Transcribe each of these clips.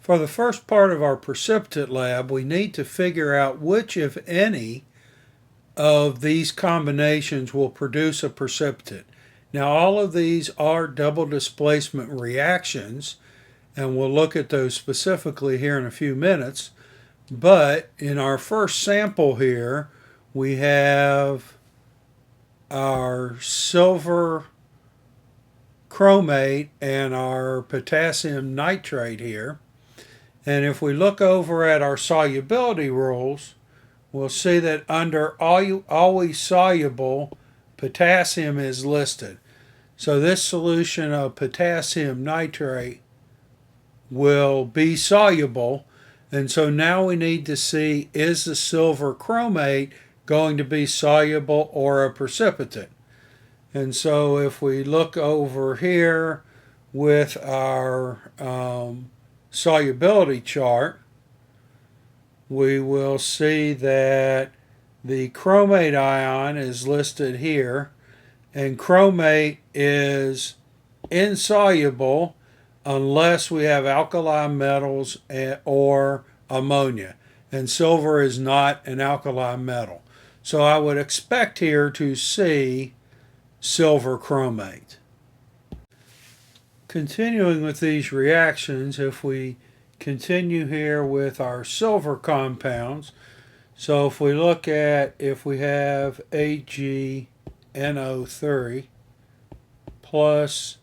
For the first part of our precipitate lab, we need to figure out which, if any, of these combinations will produce a precipitate. Now, all of these are double displacement reactions, and we'll look at those specifically here in a few minutes. But in our first sample here, we have our silver chromate and our potassium nitrate here. And if we look over at our solubility rules, we'll see that under always soluble, potassium is listed. So this solution of potassium nitrate will be soluble. And so now we need to see, is the silver chromate going to be soluble or a precipitate? And so if we look over here with our solubility chart, we will see that the chromate ion is listed here, and chromate is insoluble unless we have alkali metals or ammonia, and silver is not an alkali metal. So I would expect here to see silver chromate. Continuing with these reactions, if we continue here with our silver compounds, so if we look at, if we have AgNO3 plus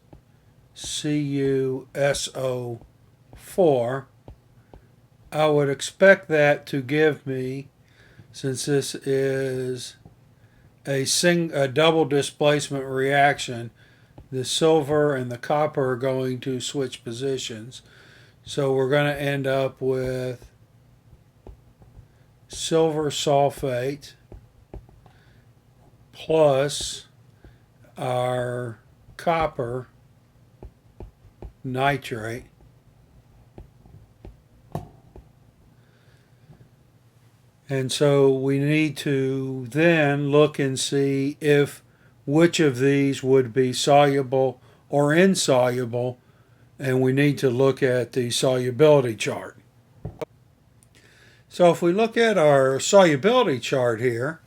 CuSO4, I would expect that to give me, since this is a double displacement reaction, the silver and the copper are going to switch positions. So we're going to end up with silver sulfate plus our copper nitrate. And so we need to then look and see if which of these would be soluble or insoluble, and we need to look at the solubility chart. So if we look at our solubility chart here,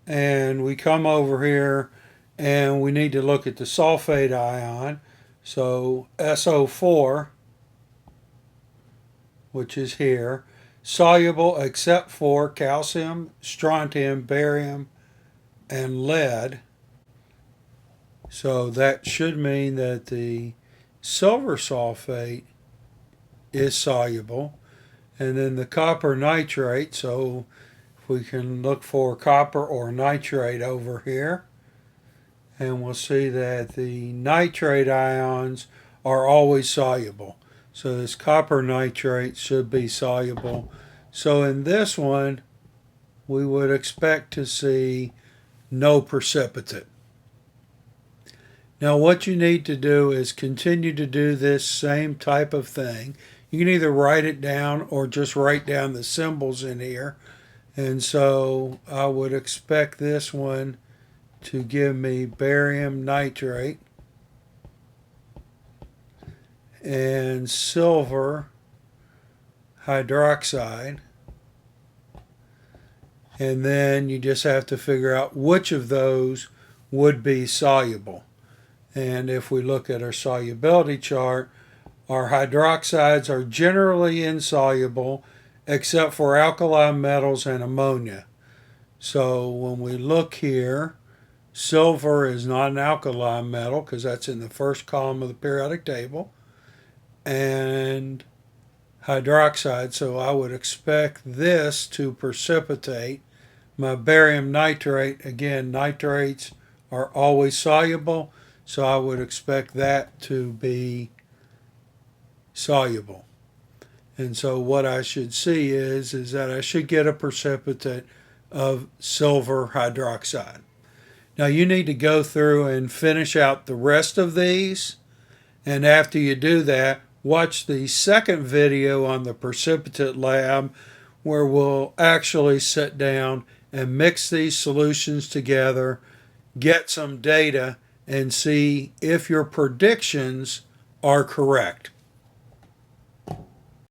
and we come over here and we need to look at the sulfate ion, so SO4, which is here, soluble except for calcium, strontium, barium, and lead. So that should mean that the silver sulfate is soluble. And then the copper nitrate, so if we can look for copper or nitrate over here, and we'll see that the nitrate ions are always soluble. So this copper nitrate should be soluble. So in this one, we would expect to see no precipitate. Now what you need to do is continue to do this same type of thing. You can either write it down or just write down the symbols in here. And so I would expect this one to give me barium nitrate and silver hydroxide. And then you just have to figure out which of those would be soluble. And if we look at our solubility chart, our hydroxides are generally insoluble except for alkali metals and ammonia. So when we look here, silver is not an alkali metal because that's in the first column of the periodic table, and hydroxide, so I would expect this to precipitate. My barium nitrate, again, nitrates are always soluble, so I would expect that to be soluble. And so what I should see is that I should get a precipitate of silver hydroxide. Now you need to go through and finish out the rest of these, and after you do that, watch the second video on the precipitate lab where we'll actually sit down and mix these solutions together, get some data, and see if your predictions are correct.